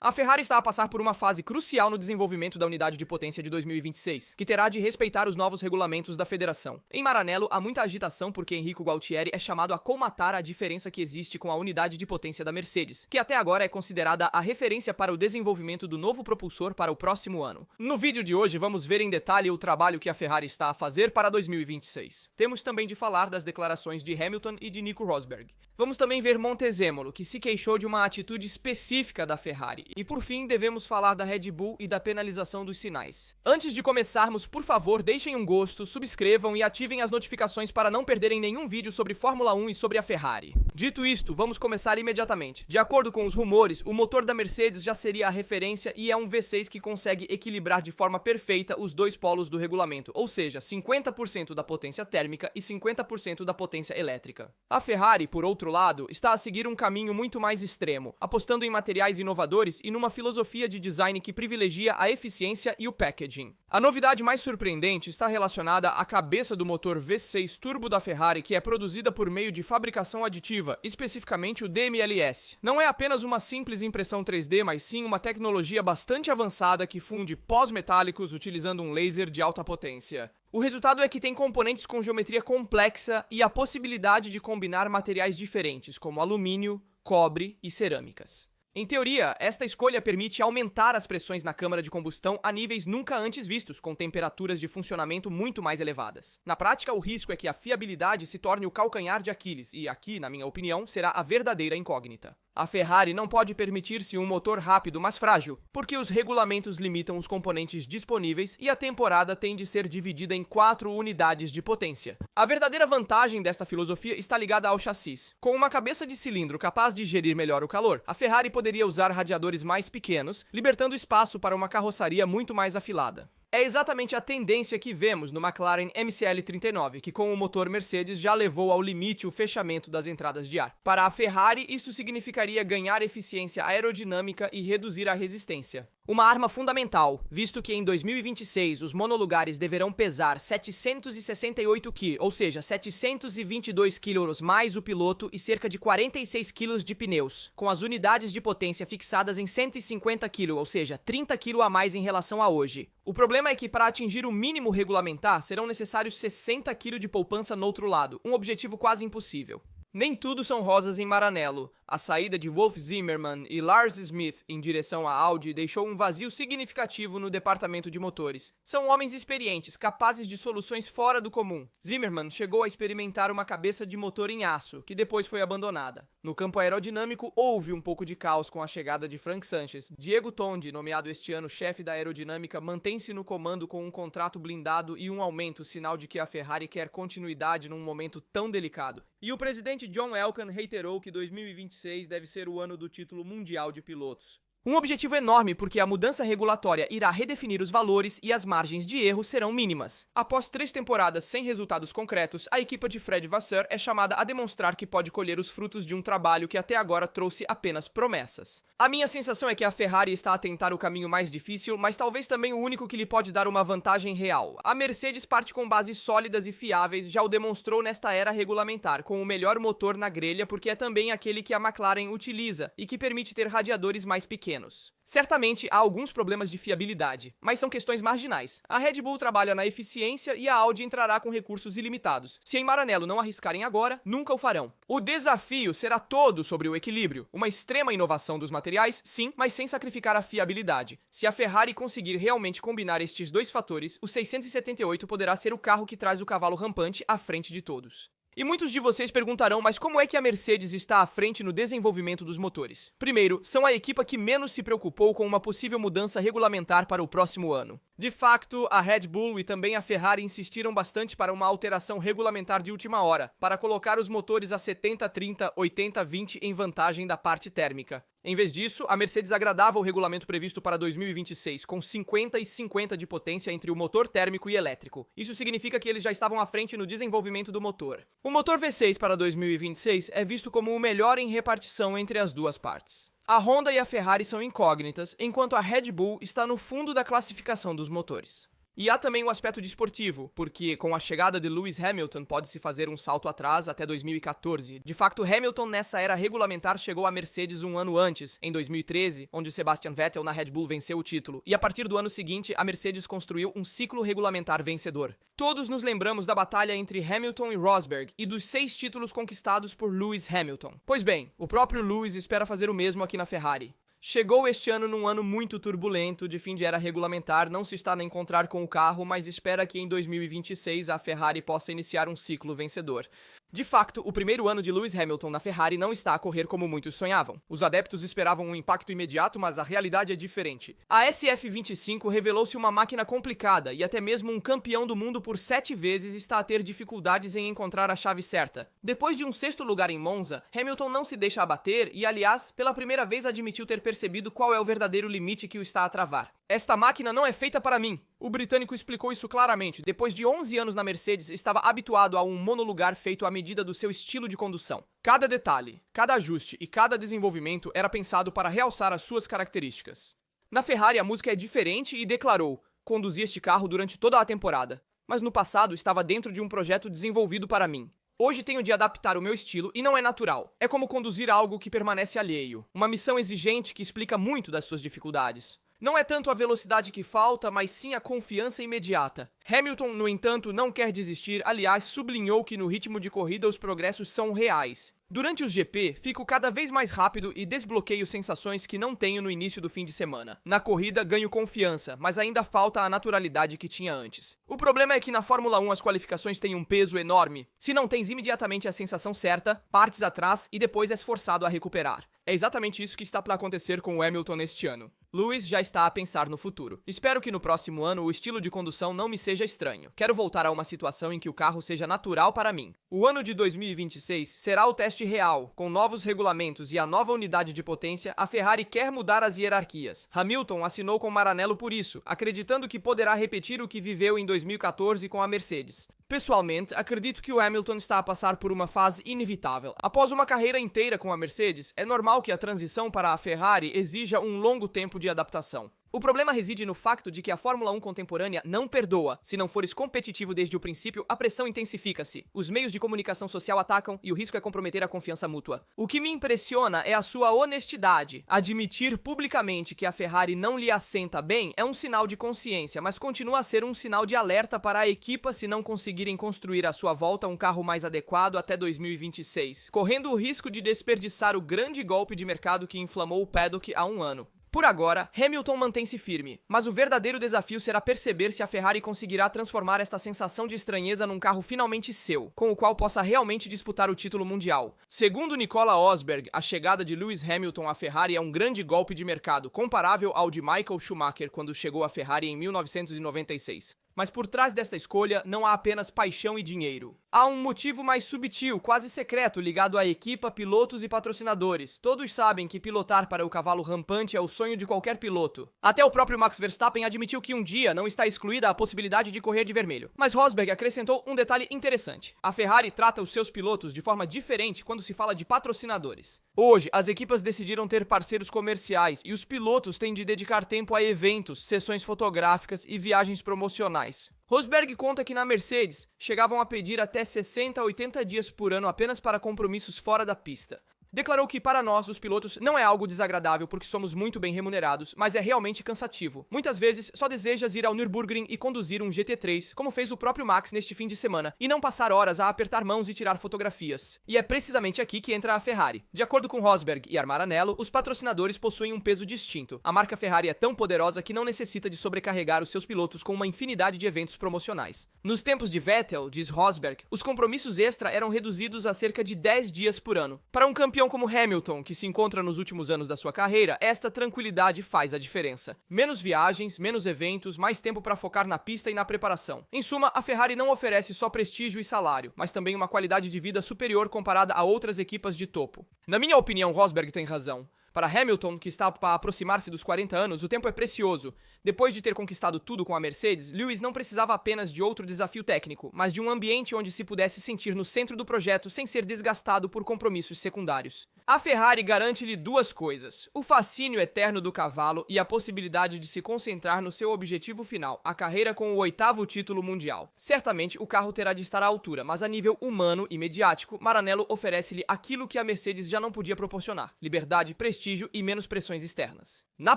A Ferrari está a passar por uma fase crucial no desenvolvimento da unidade de potência de 2026, que terá de respeitar os novos regulamentos da federação. Em Maranello, há muita agitação porque Enrico Gualtieri é chamado a colmatar a diferença que existe com a unidade de potência da Mercedes, que até agora é considerada a referência para o desenvolvimento do novo propulsor para o próximo ano. No vídeo de hoje, vamos ver em detalhe o trabalho que a Ferrari está a fazer para 2026. Temos também de falar das declarações de Hamilton e de Nico Rosberg. Vamos também ver Montezemolo, que se queixou de uma atitude específica da Ferrari. E por fim, devemos falar da Red Bull e da penalização dos sinais. Antes de começarmos, por favor, deixem um gosto, subscrevam e ativem as notificações para não perderem nenhum vídeo sobre Fórmula 1 e sobre a Ferrari. Dito isto, vamos começar imediatamente. De acordo com os rumores, o motor da Mercedes já seria a referência e é um V6 que consegue equilibrar de forma perfeita os dois polos do regulamento, ou seja, 50% da potência térmica e 50% da potência elétrica. A Ferrari, por outro lado, está a seguir um caminho muito mais extremo, apostando em materiais inovadores e numa filosofia de design que privilegia a eficiência e o packaging. A novidade mais surpreendente está relacionada à cabeça do motor V6 turbo da Ferrari, que é produzida por meio de fabricação aditiva, especificamente o DMLS. Não é apenas uma simples impressão 3D, mas sim uma tecnologia bastante avançada que funde pós metálicos utilizando um laser de alta potência. O resultado é que tem componentes com geometria complexa e a possibilidade de combinar materiais diferentes, como alumínio, cobre e cerâmicas. Em teoria, esta escolha permite aumentar as pressões na câmara de combustão a níveis nunca antes vistos, com temperaturas de funcionamento muito mais elevadas. Na prática, o risco é que a fiabilidade se torne o calcanhar de Aquiles, e aqui, na minha opinião, será a verdadeira incógnita. A Ferrari não pode permitir-se um motor rápido, mas frágil, porque os regulamentos limitam os componentes disponíveis e a temporada tem de ser dividida em 4 unidades de potência. A verdadeira vantagem desta filosofia está ligada ao chassis. Com uma cabeça de cilindro capaz de gerir melhor o calor, a Ferrari poderia usar radiadores mais pequenos, libertando espaço para uma carroçaria muito mais afilada. É exatamente a tendência que vemos no McLaren MCL39, que com o motor Mercedes já levou ao limite o fechamento das entradas de ar. Para a Ferrari, isso significaria ganhar eficiência aerodinâmica e reduzir a resistência. Uma arma fundamental, visto que em 2026 os monolugares deverão pesar 768 kg, ou seja, 722 kg mais o piloto e cerca de 46 kg de pneus, com as unidades de potência fixadas em 150 kg, ou seja, 30 kg a mais em relação a hoje. O problema é que para atingir o mínimo regulamentar serão necessários 60 kg de poupança no outro lado, um objetivo quase impossível. Nem tudo são rosas em Maranello. A saída de Wolf Zimmermann e Lars Smith em direção à Audi deixou um vazio significativo no departamento de motores. São homens experientes, capazes de soluções fora do comum. Zimmermann chegou a experimentar uma cabeça de motor em aço, que depois foi abandonada. No campo aerodinâmico, houve um pouco de caos com a chegada de Frank Sanchez. Diego Tondi, nomeado este ano chefe da aerodinâmica, mantém-se no comando com um contrato blindado e um aumento, sinal de que a Ferrari quer continuidade num momento tão delicado. E o presidente John Elkann reiterou que 2026 deve ser o ano do título mundial de pilotos. Um objetivo enorme porque a mudança regulatória irá redefinir os valores e as margens de erro serão mínimas. Após 3 temporadas sem resultados concretos, a equipa de Fred Vasseur é chamada a demonstrar que pode colher os frutos de um trabalho que até agora trouxe apenas promessas. A minha sensação é que a Ferrari está a tentar o caminho mais difícil, mas talvez também o único que lhe pode dar uma vantagem real. A Mercedes parte com bases sólidas e fiáveis, já o demonstrou nesta era regulamentar, com o melhor motor na grelha porque é também aquele que a McLaren utiliza e que permite ter radiadores mais pequenos. Certamente há alguns problemas de fiabilidade, mas são questões marginais. A Red Bull trabalha na eficiência e a Audi entrará com recursos ilimitados. Se em Maranello não arriscarem agora, nunca o farão. O desafio será todo sobre o equilíbrio. Uma extrema inovação dos materiais, sim, mas sem sacrificar a fiabilidade. Se a Ferrari conseguir realmente combinar estes dois fatores, o 678 poderá ser o carro que traz o cavalo rampante à frente de todos. E muitos de vocês perguntarão, mas como é que a Mercedes está à frente no desenvolvimento dos motores? Primeiro, são a equipa que menos se preocupou com uma possível mudança regulamentar para o próximo ano. De facto, a Red Bull e também a Ferrari insistiram bastante para uma alteração regulamentar de última hora, para colocar os motores a 70-30, 80-20 em vantagem da parte térmica. Em vez disso, a Mercedes agradava o regulamento previsto para 2026, com 50 e 50 de potência entre o motor térmico e elétrico. Isso significa que eles já estavam à frente no desenvolvimento do motor. O motor V6 para 2026 é visto como o melhor em repartição entre as duas partes. A Honda e a Ferrari são incógnitas, enquanto a Red Bull está no fundo da classificação dos motores. E há também o aspecto desportivo, porque com a chegada de Lewis Hamilton pode-se fazer um salto atrás até 2014. De facto, Hamilton nessa era regulamentar chegou à Mercedes um ano antes, em 2013, onde Sebastian Vettel na Red Bull venceu o título, e a partir do ano seguinte a Mercedes construiu um ciclo regulamentar vencedor. Todos nos lembramos da batalha entre Hamilton e Rosberg e dos 6 títulos conquistados por Lewis Hamilton. Pois bem, o próprio Lewis espera fazer o mesmo aqui na Ferrari. Chegou este ano num ano muito turbulento, de fim de era regulamentar, não se está a encontrar com o carro, mas espera que em 2026 a Ferrari possa iniciar um ciclo vencedor. De facto, o primeiro ano de Lewis Hamilton na Ferrari não está a correr como muitos sonhavam. Os adeptos esperavam um impacto imediato, mas a realidade é diferente. A SF25 revelou-se uma máquina complicada e até mesmo um campeão do mundo por 7 vezes está a ter dificuldades em encontrar a chave certa. Depois de um 6º lugar em Monza, Hamilton não se deixa abater e, aliás, pela primeira vez admitiu ter percebido qual é o verdadeiro limite que o está a travar. Esta máquina não é feita para mim. O britânico explicou isso claramente. Depois de 11 anos na Mercedes, estava habituado a um monolugar feito à medida do seu estilo de condução. Cada detalhe, cada ajuste e cada desenvolvimento era pensado para realçar as suas características. Na Ferrari, a música é diferente e declarou: conduzi este carro durante toda a temporada, mas no passado estava dentro de um projeto desenvolvido para mim. Hoje tenho de adaptar o meu estilo e não é natural. É como conduzir algo que permanece alheio. Uma missão exigente que explica muito das suas dificuldades. Não é tanto a velocidade que falta, mas sim a confiança imediata. Hamilton, no entanto, não quer desistir, aliás, sublinhou que no ritmo de corrida os progressos são reais. Durante os GP, fico cada vez mais rápido e desbloqueio sensações que não tenho no início do fim de semana. Na corrida, ganho confiança, mas ainda falta a naturalidade que tinha antes. O problema é que na Fórmula 1 as qualificações têm um peso enorme. Se não tens imediatamente a sensação certa, partes atrás e depois és forçado a recuperar. É exatamente isso que está para acontecer com o Hamilton neste ano. Lewis já está a pensar no futuro. Espero que no próximo ano o estilo de condução não me seja estranho. Quero voltar a uma situação em que o carro seja natural para mim. O ano de 2026 será o teste real. Com novos regulamentos e a nova unidade de potência, a Ferrari quer mudar as hierarquias. Hamilton assinou com Maranello por isso, acreditando que poderá repetir o que viveu em 2014 com a Mercedes. Pessoalmente, acredito que o Hamilton está a passar por uma fase inevitável. Após uma carreira inteira com a Mercedes, é normal que a transição para a Ferrari exija um longo tempo de adaptação. O problema reside no facto de que a Fórmula 1 contemporânea não perdoa. Se não fores competitivo desde o princípio, a pressão intensifica-se. Os meios de comunicação social atacam e o risco é comprometer a confiança mútua. O que me impressiona é a sua honestidade. Admitir publicamente que a Ferrari não lhe assenta bem é um sinal de consciência, mas continua a ser um sinal de alerta para a equipa se não conseguirem construir à sua volta um carro mais adequado até 2026, correndo o risco de desperdiçar o grande golpe de mercado que inflamou o paddock há um ano. Por agora, Hamilton mantém-se firme, mas o verdadeiro desafio será perceber se a Ferrari conseguirá transformar esta sensação de estranheza num carro finalmente seu, com o qual possa realmente disputar o título mundial. Segundo Nicola Rosberg, a chegada de Lewis Hamilton à Ferrari é um grande golpe de mercado, comparável ao de Michael Schumacher quando chegou à Ferrari em 1996. Mas por trás desta escolha não há apenas paixão e dinheiro. Há um motivo mais subtil, quase secreto, ligado à equipa, pilotos e patrocinadores. Todos sabem que pilotar para o cavalo rampante é o sonho de qualquer piloto. Até o próprio Max Verstappen admitiu que um dia não está excluída a possibilidade de correr de vermelho. Mas Rosberg acrescentou um detalhe interessante. A Ferrari trata os seus pilotos de forma diferente quando se fala de patrocinadores. Hoje, as equipas decidiram ter parceiros comerciais e os pilotos têm de dedicar tempo a eventos, sessões fotográficas e viagens promocionais. Rosberg conta que na Mercedes chegavam a pedir até 60 a 80 dias por ano apenas para compromissos fora da pista. Declarou que para nós, os pilotos, não é algo desagradável porque somos muito bem remunerados, mas é realmente cansativo. Muitas vezes, só desejas ir ao Nürburgring e conduzir um GT3, como fez o próprio Max neste fim de semana, e não passar horas a apertar mãos e tirar fotografias. E é precisamente aqui que entra a Ferrari. De acordo com Rosberg e Maranello, os patrocinadores possuem um peso distinto. A marca Ferrari é tão poderosa que não necessita de sobrecarregar os seus pilotos com uma infinidade de eventos promocionais. Nos tempos de Vettel, diz Rosberg, os compromissos extra eram reduzidos a cerca de 10 dias por ano. Para um campeão como Hamilton, que se encontra nos últimos anos da sua carreira, esta tranquilidade faz a diferença. Menos viagens, menos eventos, mais tempo para focar na pista e na preparação. Em suma, a Ferrari não oferece só prestígio e salário, mas também uma qualidade de vida superior comparada a outras equipas de topo. Na minha opinião, Rosberg tem razão. Para Hamilton, que está a aproximar-se dos 40 anos, o tempo é precioso. Depois de ter conquistado tudo com a Mercedes, Lewis não precisava apenas de outro desafio técnico, mas de um ambiente onde se pudesse sentir no centro do projeto sem ser desgastado por compromissos secundários. A Ferrari garante-lhe duas coisas: o fascínio eterno do cavalo e a possibilidade de se concentrar no seu objetivo final, a carreira com o 8º título mundial. Certamente o carro terá de estar à altura, mas a nível humano e mediático, Maranello oferece-lhe aquilo que a Mercedes já não podia proporcionar: liberdade, prestígio e menos pressões externas. Na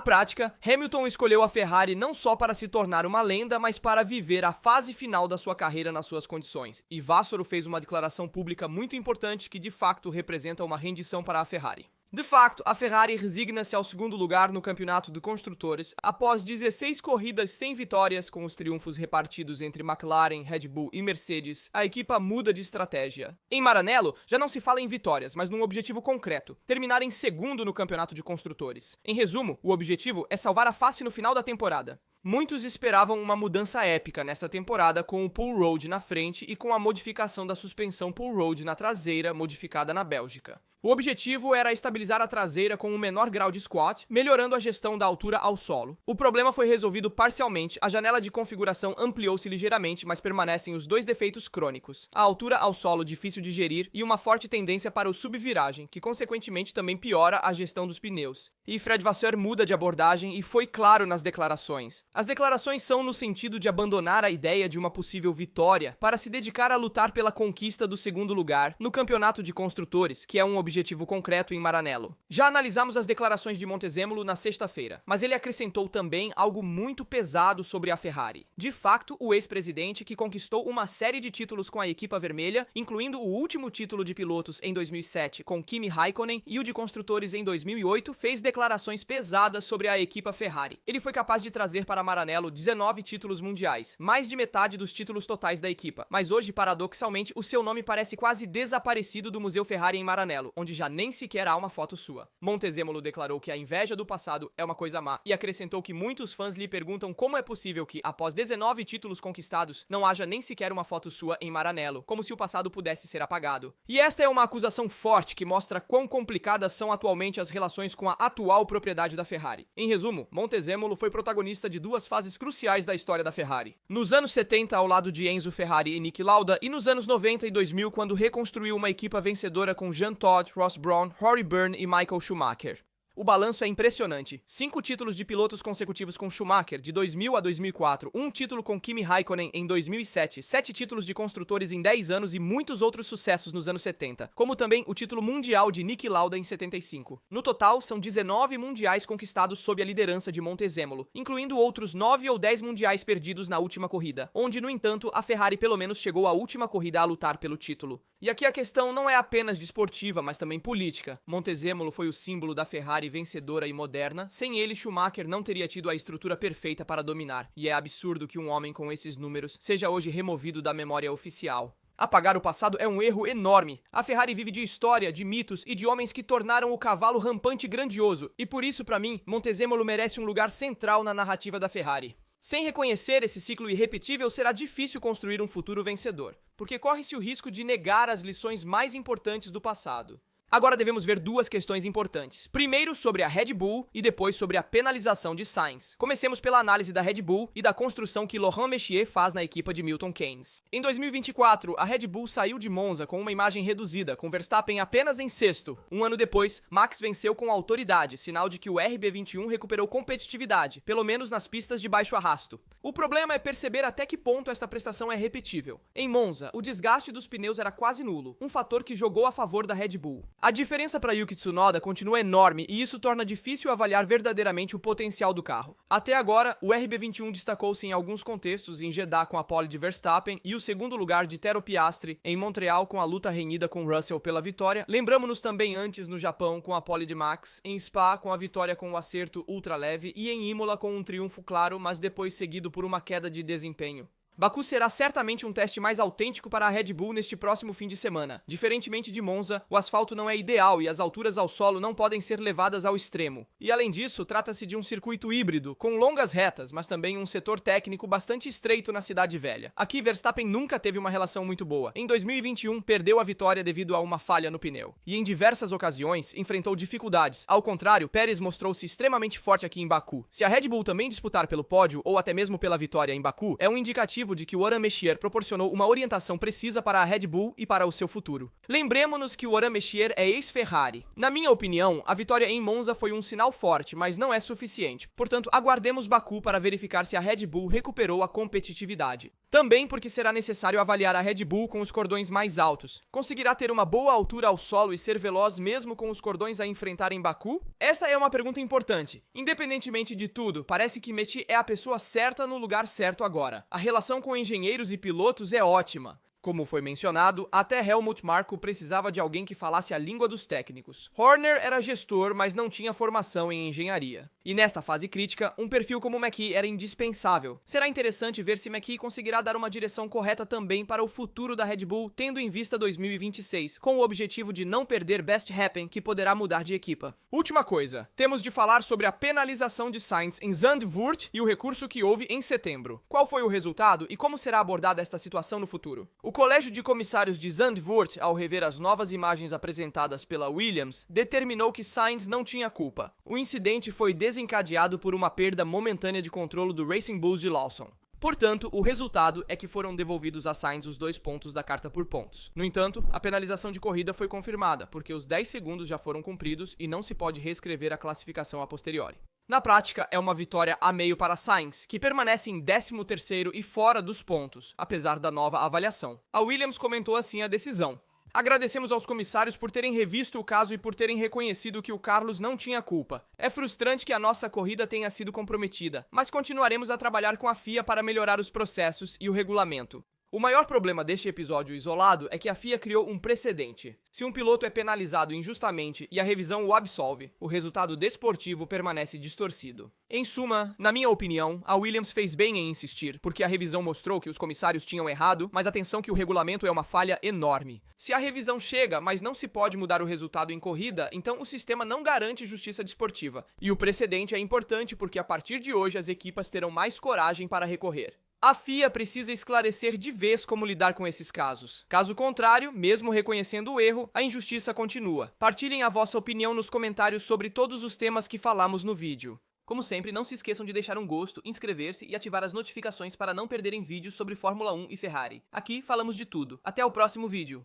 prática, Hamilton escolheu a Ferrari não só para se tornar uma lenda, mas para viver a fase final da sua carreira nas suas condições. E Vassoro fez uma declaração pública muito importante que de facto representa uma rendição para a Ferrari. De facto, a Ferrari resigna-se ao segundo lugar no campeonato de construtores após 16 corridas sem vitórias, com os triunfos repartidos entre McLaren, Red Bull e Mercedes. A equipa muda de estratégia. Em Maranello, já não se fala em vitórias, mas num objetivo concreto: terminar em segundo no campeonato de construtores. Em resumo, o objetivo é salvar a face no final da temporada. Muitos esperavam uma mudança épica nesta temporada, com o pull road na frente e com a modificação da suspensão pull road na traseira, modificada na Bélgica. O objetivo era estabilizar a traseira com um menor grau de squat, melhorando a gestão da altura ao solo. O problema foi resolvido parcialmente, a janela de configuração ampliou-se ligeiramente, mas permanecem os dois defeitos crônicos: a altura ao solo difícil de gerir e uma forte tendência para o subviragem, que consequentemente também piora a gestão dos pneus. E Fred Vasseur muda de abordagem e foi claro nas declarações. As declarações são no sentido de abandonar a ideia de uma possível vitória para se dedicar a lutar pela conquista do segundo lugar no campeonato de construtores, que é um objetivo concreto em Maranello. Já analisamos as declarações de Montezemolo na sexta-feira, mas ele acrescentou também algo muito pesado sobre a Ferrari. De facto, o ex-presidente, que conquistou uma série de títulos com a equipa vermelha, incluindo o último título de pilotos em 2007 com Kimi Raikkonen e o de construtores em 2008, fez declarações pesadas sobre a equipa Ferrari. Ele foi capaz de trazer para Maranello 19 títulos mundiais, mais de metade dos títulos totais da equipa, mas hoje, paradoxalmente, o seu nome parece quase desaparecido do Museu Ferrari em Maranello, onde já nem sequer há uma foto sua. Montezemolo declarou que a inveja do passado é uma coisa má e acrescentou que muitos fãs lhe perguntam como é possível que, após 19 títulos conquistados, não haja nem sequer uma foto sua em Maranello, como se o passado pudesse ser apagado. E esta é uma acusação forte que mostra quão complicadas são atualmente as relações com a atual propriedade da Ferrari. Em resumo, Montezemolo foi protagonista de duas fases cruciais da história da Ferrari. Nos anos 70, ao lado de Enzo Ferrari e Niki Lauda, e nos anos 90 e 2000, quando reconstruiu uma equipa vencedora com Jean Todt, Ross Brawn, Rory Byrne e Michael Schumacher. O balanço é impressionante. 5 títulos de pilotos consecutivos com Schumacher, de 2000 a 2004, um título com Kimi Raikkonen em 2007, 7 títulos de construtores em 10 anos e muitos outros sucessos nos anos 70, como também o título mundial de Niki Lauda em 75. No total, são 19 mundiais conquistados sob a liderança de Montezemolo, incluindo outros 9 ou 10 mundiais perdidos na última corrida, onde, no entanto, a Ferrari pelo menos chegou à última corrida a lutar pelo título. E aqui a questão não é apenas desportiva, mas também política. Montezemolo foi o símbolo da Ferrari vencedora e moderna. Sem ele, Schumacher não teria tido a estrutura perfeita para dominar. E é absurdo que um homem com esses números seja hoje removido da memória oficial. Apagar o passado é um erro enorme. A Ferrari vive de história, de mitos e de homens que tornaram o cavalo rampante grandioso. E por isso, para mim, Montezemolo merece um lugar central na narrativa da Ferrari. Sem reconhecer esse ciclo irrepetível, será difícil construir um futuro vencedor, porque corre-se o risco de negar as lições mais importantes do passado. Agora devemos ver duas questões importantes. Primeiro sobre a Red Bull e depois sobre a penalização de Sainz. Comecemos pela análise da Red Bull e da construção que Laurent Mechier faz na equipa de Milton Keynes. Em 2024, a Red Bull saiu de Monza com uma imagem reduzida, com Verstappen apenas em sexto. Um ano depois, Max venceu com autoridade, sinal de que o RB21 recuperou competitividade, pelo menos nas pistas de baixo arrasto. O problema é perceber até que ponto esta prestação é repetível. Em Monza, o desgaste dos pneus era quase nulo, um fator que jogou a favor da Red Bull. A diferença para Yuki Tsunoda continua enorme e isso torna difícil avaliar verdadeiramente o potencial do carro. Até agora, o RB21 destacou-se em alguns contextos em Jeddah com a pole de Verstappen e o segundo lugar de Tero Piastri em Montreal com a luta renhida com Russell pela vitória. Lembramos-nos também antes no Japão com a pole de Max, em Spa com a vitória com o acerto ultra leve e em Imola com um triunfo claro, mas depois seguido por uma queda de desempenho. Baku será certamente um teste mais autêntico para a Red Bull neste próximo fim de semana. Diferentemente de Monza, o asfalto não é ideal e as alturas ao solo não podem ser levadas ao extremo. E além disso, trata-se de um circuito híbrido, com longas retas, mas também um setor técnico bastante estreito na cidade velha. Aqui, Verstappen nunca teve uma relação muito boa. Em 2021, perdeu a vitória devido a uma falha no pneu. E em diversas ocasiões, enfrentou dificuldades. Ao contrário, Pérez mostrou-se extremamente forte aqui em Baku. Se a Red Bull também disputar pelo pódio, ou até mesmo pela vitória em Baku, é um indicativo indicativo de que o Oran Messier proporcionou uma orientação precisa para a Red Bull e para o seu futuro. Lembremos-nos que o Oran Messier é ex-Ferrari. Na minha opinião, a vitória em Monza foi um sinal forte, mas não é suficiente. Portanto, aguardemos Baku para verificar se a Red Bull recuperou a competitividade. Também porque será necessário avaliar a Red Bull com os cordões mais altos. Conseguirá ter uma boa altura ao solo e ser veloz mesmo com os cordões a enfrentar em Baku? Esta é uma pergunta importante. Independentemente de tudo, parece que Meti é a pessoa certa no lugar certo agora. A relação com engenheiros e pilotos é ótima. Como foi mencionado, até Helmut Marko precisava de alguém que falasse a língua dos técnicos. Horner era gestor, mas não tinha formação em engenharia. E nesta fase crítica, um perfil como McKee era indispensável. Será interessante ver se McKee conseguirá dar uma direção correta também para o futuro da Red Bull, tendo em vista 2026, com o objetivo de não perder Verstappen, que poderá mudar de equipa. Última coisa, temos de falar sobre a penalização de Sainz em Zandvoort e o recurso que houve em setembro. Qual foi o resultado e como será abordada esta situação no futuro? O Colégio de Comissários de Zandvoort, ao rever as novas imagens apresentadas pela Williams, determinou que Sainz não tinha culpa. O incidente foi desencadeado por uma perda momentânea de controle do Racing Bulls de Lawson. Portanto, o resultado é que foram devolvidos a Sainz os 2 pontos da carta por pontos. No entanto, a penalização de corrida foi confirmada, porque os 10 segundos já foram cumpridos e não se pode reescrever a classificação a posteriori. Na prática, é uma vitória a meio para Sainz, que permanece em 13º e fora dos pontos, apesar da nova avaliação. A Williams comentou assim a decisão. Agradecemos aos comissários por terem revisto o caso e por terem reconhecido que o Carlos não tinha culpa. É frustrante que a nossa corrida tenha sido comprometida, mas continuaremos a trabalhar com a FIA para melhorar os processos e o regulamento. O maior problema deste episódio isolado é que a FIA criou um precedente. Se um piloto é penalizado injustamente e a revisão o absolve, o resultado desportivo permanece distorcido. Em suma, na minha opinião, a Williams fez bem em insistir, porque a revisão mostrou que os comissários tinham errado, mas atenção que o regulamento é uma falha enorme. Se a revisão chega, mas não se pode mudar o resultado em corrida, então o sistema não garante justiça desportiva. E o precedente é importante porque a partir de hoje as equipas terão mais coragem para recorrer. A FIA precisa esclarecer de vez como lidar com esses casos. Caso contrário, mesmo reconhecendo o erro, a injustiça continua. Partilhem a vossa opinião nos comentários sobre todos os temas que falamos no vídeo. Como sempre, não se esqueçam de deixar um gosto, inscrever-se e ativar as notificações para não perderem vídeos sobre Fórmula 1 e Ferrari. Aqui falamos de tudo. Até o próximo vídeo.